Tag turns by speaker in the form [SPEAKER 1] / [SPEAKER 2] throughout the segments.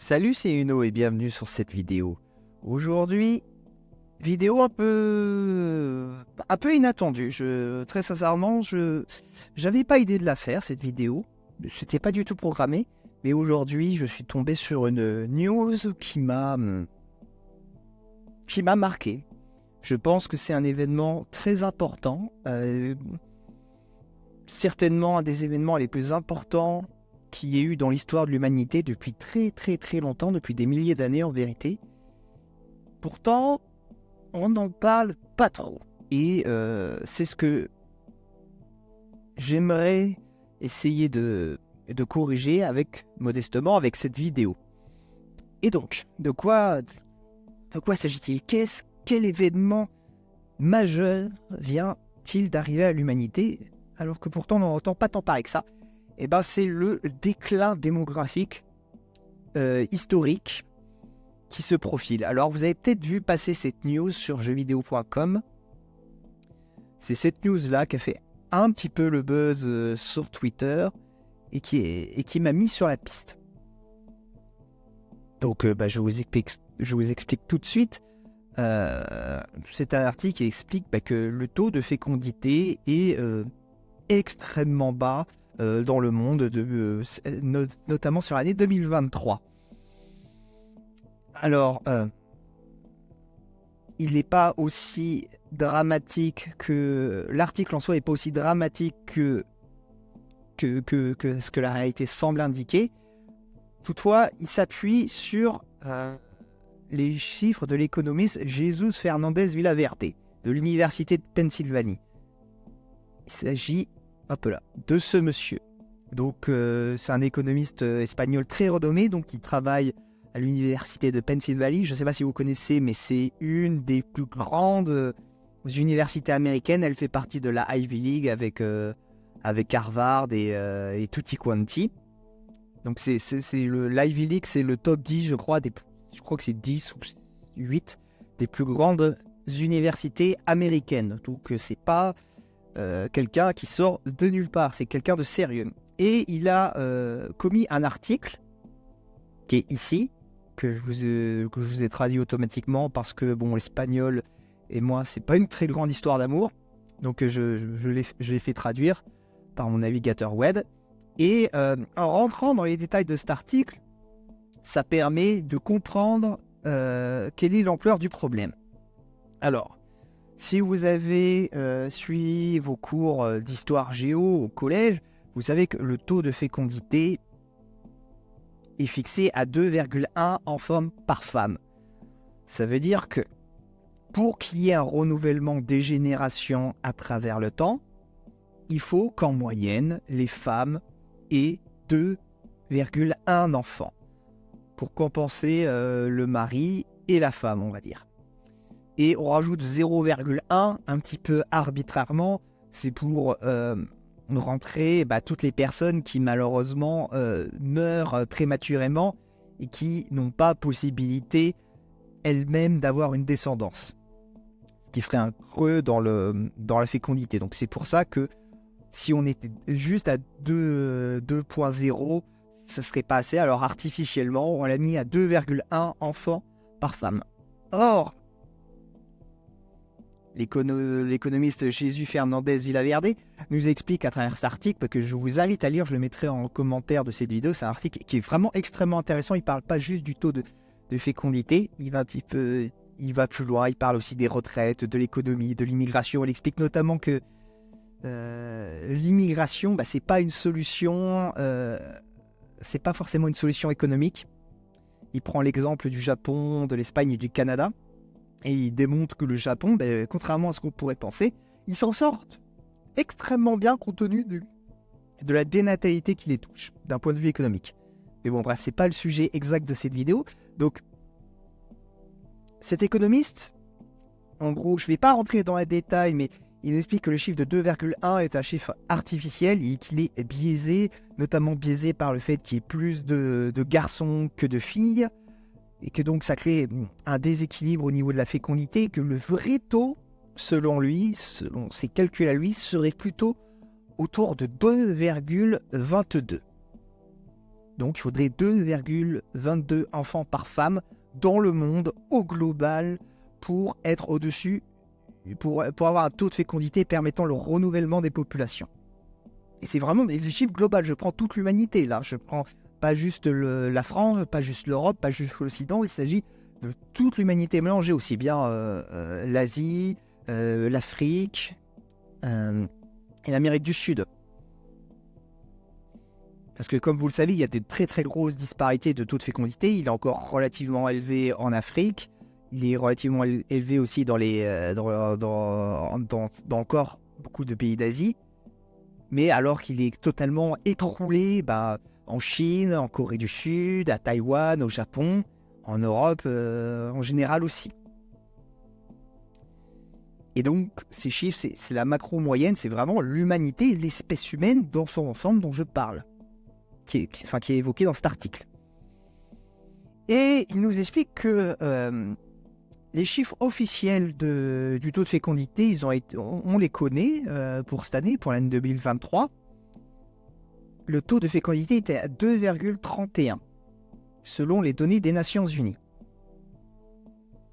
[SPEAKER 1] Salut, c'est Uno et bienvenue sur cette vidéo. Aujourd'hui, vidéo un peu inattendue. Très sincèrement, j'avais pas idée de la faire cette vidéo. C'était pas du tout programmé. Mais aujourd'hui, je suis tombé sur une news qui m'a marqué. Je pense que c'est un événement très important. Certainement un des événements les plus importants qu'il y ait eu dans l'histoire de l'humanité depuis très très très longtemps, depuis des milliers d'années en vérité. Pourtant, on n'en parle pas trop. Et c'est ce que j'aimerais essayer de corriger modestement avec cette vidéo. Et donc, de quoi s'agit-il ? Quel événement majeur vient-il d'arriver à l'humanité alors que pourtant on n'entend pas tant parler que ça ? Eh ben, c'est le déclin démographique historique qui se profile. Alors, vous avez peut-être vu passer cette news sur jeuxvideo.com. C'est cette news-là qui a fait un petit peu le buzz sur Twitter et qui m'a mis sur la piste. Donc, je vous explique tout de suite. C'est un article qui explique que le taux de fécondité est extrêmement bas dans le monde, notamment sur l'année 2023. Alors, il n'est pas aussi dramatique que... L'article en soi n'est pas aussi dramatique que ce que la réalité semble indiquer. Toutefois, il s'appuie sur les chiffres de l'économiste Jesus Fernandez Villaverde, de l'Université de Pennsylvanie. Il s'agit, de ce monsieur. Donc, c'est un économiste espagnol très renommé, donc qui travaille à l'Université de Pennsylvanie. Je ne sais pas si vous connaissez, mais c'est une des plus grandes universités américaines. Elle fait partie de la Ivy League avec Harvard et tutti quanti. Donc, l'Ivy League, c'est le top 10, je crois que c'est 10 ou 8 des plus grandes universités américaines. Donc, c'est pas quelqu'un qui sort de nulle part, c'est quelqu'un de sérieux. Et il a commis un article qui est ici, que je vous ai traduit automatiquement parce que l'espagnol et moi, c'est pas une très grande histoire d'amour. Donc je l'ai fait traduire par mon navigateur web. Et en rentrant dans les détails de cet article, ça permet de comprendre quelle est l'ampleur du problème. Alors, si vous avez suivi vos cours d'histoire géo au collège, vous savez que le taux de fécondité est fixé à 2,1 enfants par femme. Ça veut dire que pour qu'il y ait un renouvellement des générations à travers le temps, il faut qu'en moyenne, les femmes aient 2,1 enfants pour compenser le mari et la femme, on va dire. Et on rajoute 0,1 un petit peu arbitrairement, c'est pour rentrer toutes les personnes qui malheureusement meurent prématurément et qui n'ont pas possibilité elles-mêmes d'avoir une descendance. Ce qui ferait un creux dans la fécondité. Donc c'est pour ça que si on était juste à 2.0, ça serait pas assez. Alors artificiellement, on l'a mis à 2,1 enfants par femme. Or, l'économiste Jesus Fernandez Villaverde nous explique à travers cet article, que je vous invite à lire, je le mettrai en commentaire de cette vidéo, c'est un article qui est vraiment extrêmement intéressant. Il ne parle pas juste du taux de fécondité, il va plus loin, il parle aussi des retraites, de l'économie, de l'immigration. Il explique notamment que l'immigration, c'est pas une solution, c'est pas forcément une solution économique. Il prend l'exemple du Japon, de l'Espagne et du Canada. Et il démontre que le Japon, contrairement à ce qu'on pourrait penser, ils s'en sortent extrêmement bien compte tenu de la dénatalité qui les touche, d'un point de vue économique. Mais bon, bref, c'est pas le sujet exact de cette vidéo. Donc, cet économiste, en gros, je vais pas rentrer dans les détails, mais il explique que le chiffre de 2,1 est un chiffre artificiel et qu'il est biaisé, notamment biaisé par le fait qu'il y ait plus de garçons que de filles. Et que donc ça crée un déséquilibre au niveau de la fécondité, et que le vrai taux, selon ses calculs à lui, serait plutôt autour de 2,22. Donc il faudrait 2,22 enfants par femme dans le monde, au global, pour être au-dessus, pour avoir un taux de fécondité permettant le renouvellement des populations. Et c'est vraiment des chiffres globaux, je prends toute l'humanité là, je prends pas juste la France, pas juste l'Europe, pas juste l'Occident, il s'agit de toute l'humanité mélangée, aussi bien l'Asie, l'Afrique et l'Amérique du Sud. Parce que comme vous le savez, il y a de très très grosses disparités de taux de fécondité. Il est encore relativement élevé en Afrique. Il est relativement élevé aussi dans encore beaucoup de pays d'Asie. Mais alors qu'il est totalement écroulé en Chine, en Corée du Sud, à Taïwan, au Japon, en Europe en général aussi. Et donc ces chiffres, c'est la macro-moyenne, c'est vraiment l'humanité, l'espèce humaine dans son ensemble dont je parle. Qui est évoqué dans cet article. Et il nous explique que les chiffres officiels du taux de fécondité, on les connaît pour cette année, pour l'année 2023. Le taux de fécondité était à 2,31, selon les données des Nations Unies.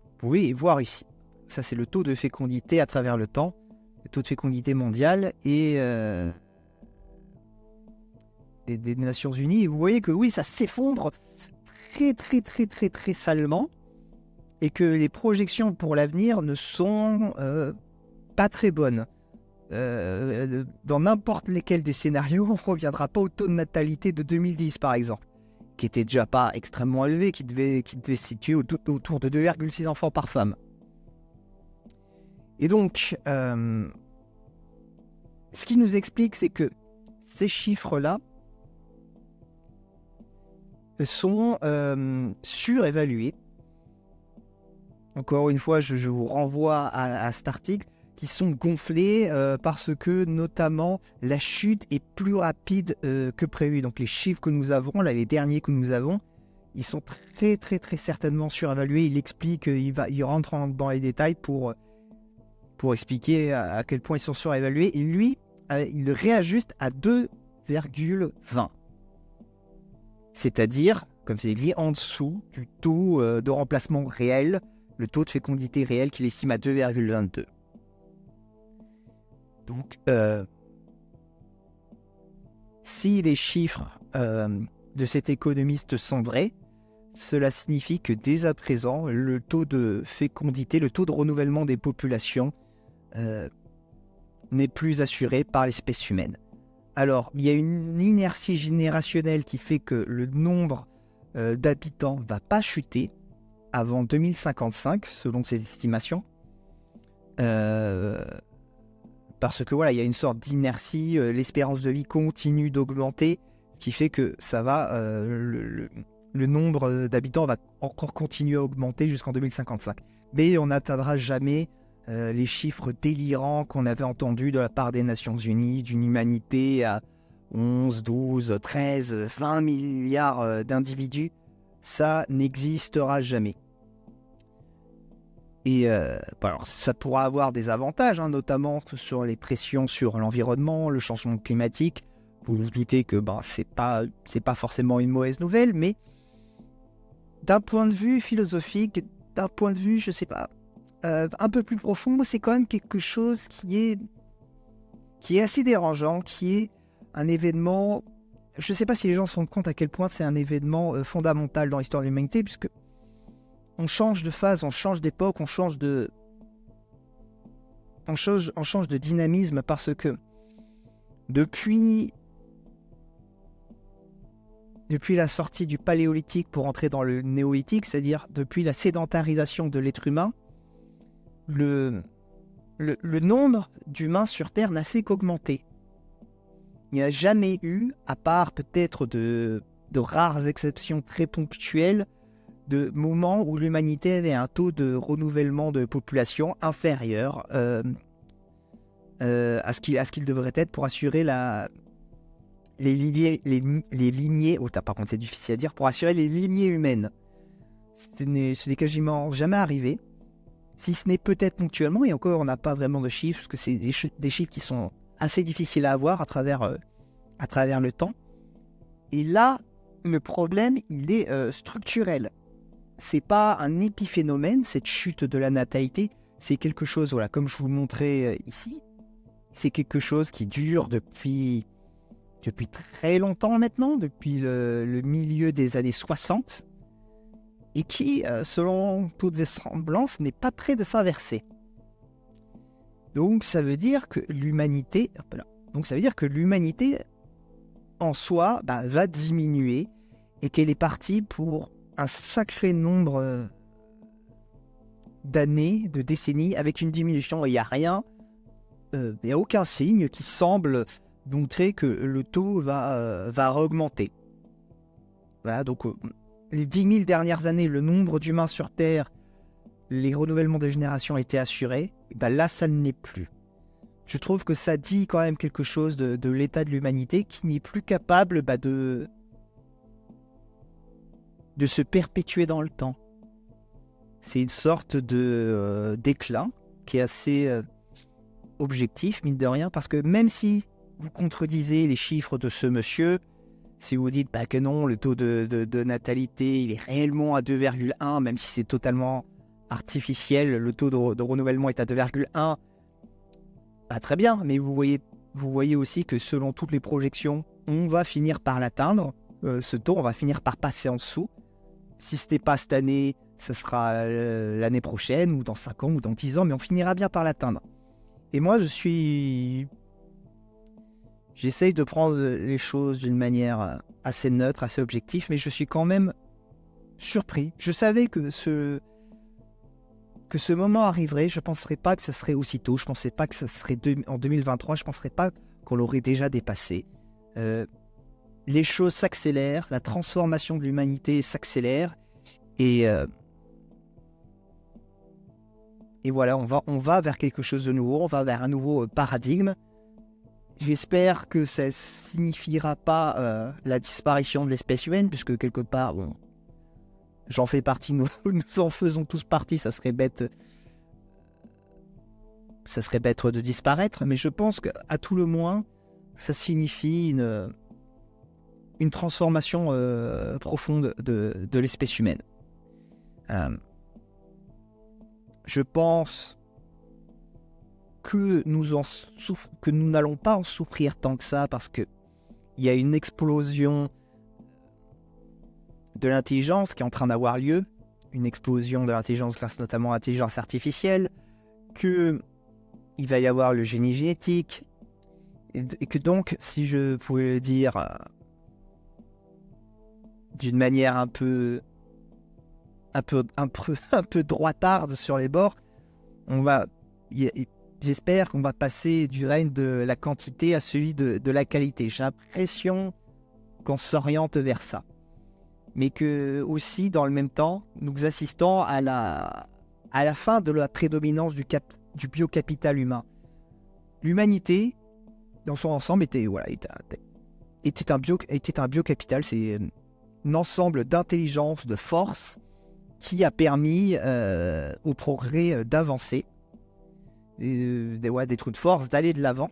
[SPEAKER 1] Vous pouvez voir ici. Ça, c'est le taux de fécondité à travers le temps, le taux de fécondité mondial et des Nations Unies, et vous voyez que oui, ça s'effondre très très très très très salement, et que les projections pour l'avenir ne sont pas très bonnes. Dans n'importe lesquels des scénarios, on ne reviendra pas au taux de natalité de 2010 par exemple, qui était déjà pas extrêmement élevé, qui devait se situer autour de 2,6 enfants par femme. Et donc, ce qui nous explique, c'est que ces chiffres-là sont surévalués. Encore une fois, je vous renvoie à cet article, qui sont gonflés parce que notamment la chute est plus rapide que prévu. Donc les chiffres que nous avons, là, les derniers que nous avons, ils sont très très très certainement surévalués. Il explique, il rentre dans les détails pour expliquer à quel point ils sont surévalués. Et lui, il le réajuste à 2,20. C'est-à-dire, comme c'est dit, en dessous du taux de remplacement réel, le taux de fécondité réel qu'il estime à 2,22. Donc, si les chiffres de cet économiste sont vrais, cela signifie que dès à présent, le taux de fécondité, le taux de renouvellement des populations n'est plus assuré par l'espèce humaine. Alors, il y a une inertie générationnelle qui fait que le nombre d'habitants ne va pas chuter avant 2055, selon ses estimations. Parce que voilà, il y a une sorte d'inertie, l'espérance de vie continue d'augmenter, ce qui fait que ça va, le nombre d'habitants va encore continuer à augmenter jusqu'en 2055. Mais on n'atteindra jamais les chiffres délirants qu'on avait entendus de la part des Nations Unies, d'une humanité à 11, 12, 13, 20 milliards d'individus. Ça n'existera jamais. Et alors, ça pourra avoir des avantages, notamment sur les pressions sur l'environnement, le changement climatique. Vous vous doutez que c'est pas forcément une mauvaise nouvelle, mais d'un point de vue philosophique, d'un point de vue, je sais pas, un peu plus profond, c'est quand même quelque chose qui est assez dérangeant, qui est un événement. Je ne sais pas si les gens se rendent compte à quel point c'est un événement fondamental dans l'histoire de l'humanité, puisque on change de phase, on change d'époque, on change de dynamisme, parce que depuis la sortie du paléolithique pour entrer dans le néolithique, c'est-à-dire depuis la sédentarisation de l'être humain, le nombre d'humains sur Terre n'a fait qu'augmenter. Il n'y a jamais eu, à part peut-être de rares exceptions très ponctuelles, de moments où l'humanité avait un taux de renouvellement de population inférieur à ce qu'il devrait être pour assurer les lignées. Oh, par contre, c'est difficile à dire. Pour assurer les lignées humaines. Ce n'est quasiment jamais arrivé. Si ce n'est peut-être ponctuellement, et encore, on n'a pas vraiment de chiffres, parce que c'est des chiffres qui sont assez difficiles à avoir à travers le temps. Et là, le problème, il est structurel. C'est pas un épiphénomène, cette chute de la natalité. C'est quelque chose, voilà, comme je vous le montrais ici, c'est quelque chose qui dure depuis très longtemps maintenant, depuis le milieu des années 60, et qui, selon toute vraisemblance, n'est pas près de s'inverser. Donc ça veut dire que l'humanité, en soi va diminuer et qu'elle est partie pour un sacré nombre d'années, de décennies, avec une diminution. Il n'y a rien, il n'y a aucun signe qui semble montrer que le taux va augmenter. Voilà, donc les 10 000 dernières années, le nombre d'humains sur Terre, les renouvellements des générations étaient assurés. Et là, ça ne l'est plus. Je trouve que ça dit quand même quelque chose de l'état de l'humanité qui n'est plus capable de se perpétuer dans le temps. C'est une sorte de déclin qui est assez objectif, mine de rien, parce que même si vous contredisez les chiffres de ce monsieur, si vous dites que non, le taux de natalité il est réellement à 2,1, même si c'est totalement artificiel, le taux de renouvellement est à 2,1, très bien, mais vous voyez aussi que selon toutes les projections, on va finir par l'atteindre, ce taux, on va finir par passer en dessous. Si ce n'était pas cette année, ce sera l'année prochaine, ou dans 5 ans, ou dans 10 ans, mais on finira bien par l'atteindre. Et moi, j'essaye de prendre les choses d'une manière assez neutre, assez objective, mais je suis quand même surpris. Je savais que ce moment arriverait, je ne penserais pas que ça serait aussitôt, je ne pensais pas que ça serait en 2023, je ne penserais pas qu'on l'aurait déjà dépassé. Les choses s'accélèrent, la transformation de l'humanité s'accélère, et voilà, on va vers quelque chose de nouveau, on va vers un nouveau paradigme. J'espère que ça ne signifiera pas la disparition de l'espèce humaine, puisque quelque part, j'en fais partie, nous en faisons tous partie, ça serait bête de disparaître, mais je pense qu'à tout le moins, ça signifie une transformation profonde de l'espèce humaine. Je pense que nous n'allons pas en souffrir tant que ça, parce qu'il y a une explosion de l'intelligence qui est en train d'avoir lieu, une explosion de l'intelligence grâce notamment à l'intelligence artificielle, qu'il va y avoir le génie génétique, et que donc, si je pouvais le dire d'une manière un peu droitarde sur les bords, j'espère qu'on va passer du règne de la quantité à celui de la qualité. J'ai l'impression qu'on s'oriente vers ça. Mais que aussi, dans le même temps, nous assistons à la fin de la prédominance du biocapital humain. L'humanité, dans son ensemble, était un biocapital. C'est un ensemble d'intelligence, de force, qui a permis au progrès d'avancer, des trous de force, d'aller de l'avant.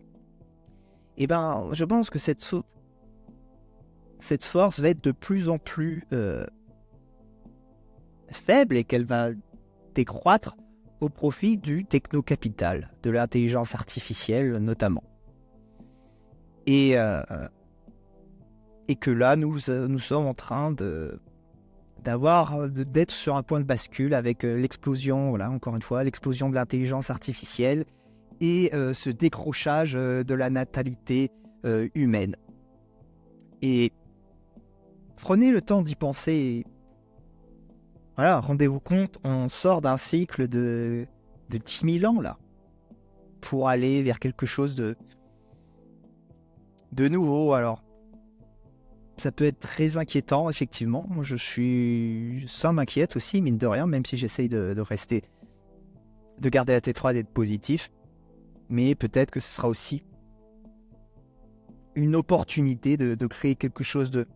[SPEAKER 1] Et je pense que cette force va être de plus en plus faible, et qu'elle va décroître au profit du technocapital, de l'intelligence artificielle notamment. Et que là, nous sommes en train d'être sur un point de bascule avec l'explosion, encore une fois, l'explosion de l'intelligence artificielle et ce décrochage de la natalité humaine. Et prenez le temps d'y penser. Voilà, rendez-vous compte, on sort d'un cycle de 10 000 ans, là, pour aller vers quelque chose de nouveau. Alors, ça peut être très inquiétant, effectivement. Moi, ça m'inquiète aussi, mine de rien, même si j'essaye de garder la tête froide et d'être positif. Mais peut-être que ce sera aussi une opportunité de créer quelque chose de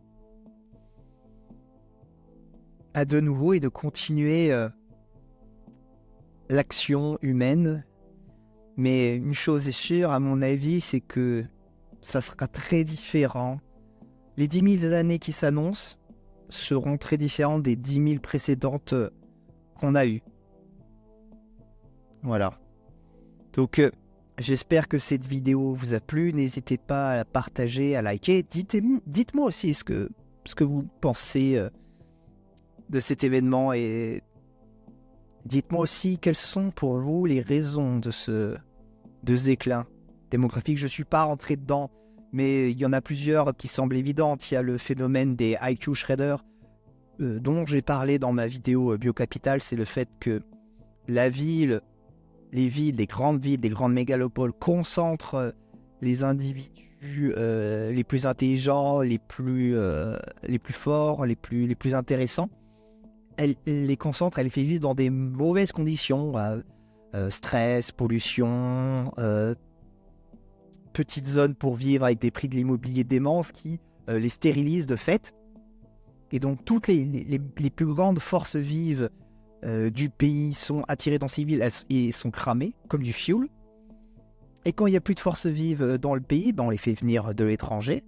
[SPEAKER 1] nouveau et de continuer l'action humaine. Mais une chose est sûre, à mon avis, c'est que ça sera très différent. Les 10 000 années qui s'annoncent, seront très différentes des 10 000 précédentes qu'on a eues. Voilà. Donc, j'espère que cette vidéo vous a plu. N'hésitez pas à la partager, à liker. Dites-moi aussi ce que vous pensez de cet événement et dites-moi aussi quelles sont pour vous les raisons de ce déclin démographique. Je ne suis pas rentré dedans, mais il y en a plusieurs qui semblent évidentes. Il y a le phénomène des IQ shredders dont j'ai parlé dans ma vidéo Biocapital. C'est le fait que les villes, les grandes villes, les grandes mégalopoles concentrent les individus les plus intelligents, les plus forts, les plus intéressants. Elle les concentre, elle les fait vivre dans des mauvaises conditions, stress, pollution, petites zones pour vivre avec des prix de l'immobilier déments qui les stérilisent de fait. Et donc toutes les plus grandes forces vives du pays sont attirées dans ces villes et sont cramées comme du fioul. Et quand il n'y a plus de forces vives dans le pays, on les fait venir de l'étranger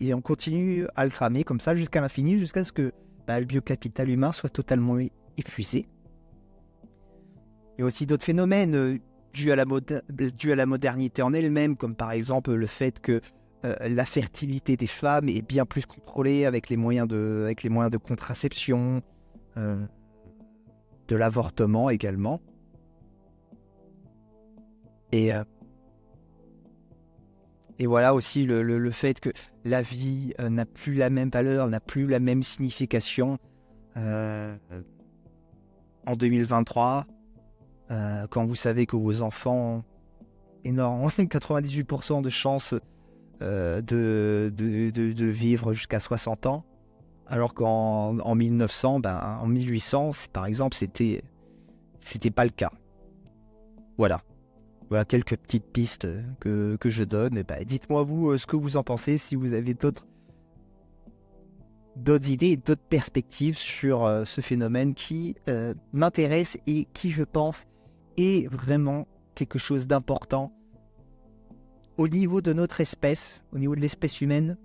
[SPEAKER 1] et on continue à le cramer comme ça jusqu'à l'infini, jusqu'à ce que le biocapital humain soit totalement épuisé. Il y a aussi d'autres phénomènes dus à la modernité en elle-même, comme par exemple le fait que la fertilité des femmes est bien plus contrôlée avec les moyens de contraception, de l'avortement également. Et voilà aussi le fait que la vie n'a plus la même valeur, n'a plus la même signification en 2023, quand vous savez que vos enfants ont énorme 98% de chances de vivre jusqu'à 60 ans, alors qu'en 1900, en 1800, par exemple, c'était pas le cas. Voilà quelques petites pistes que je donne. Et dites-moi vous ce que vous en pensez, si vous avez d'autres idées et d'autres perspectives sur ce phénomène qui m'intéresse et qui, je pense, est vraiment quelque chose d'important au niveau de notre espèce, au niveau de l'espèce humaine.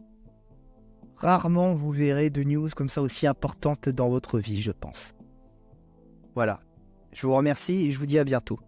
[SPEAKER 1] Rarement vous verrez de news comme ça aussi importantes dans votre vie, je pense. Voilà. Je vous remercie et je vous dis à bientôt.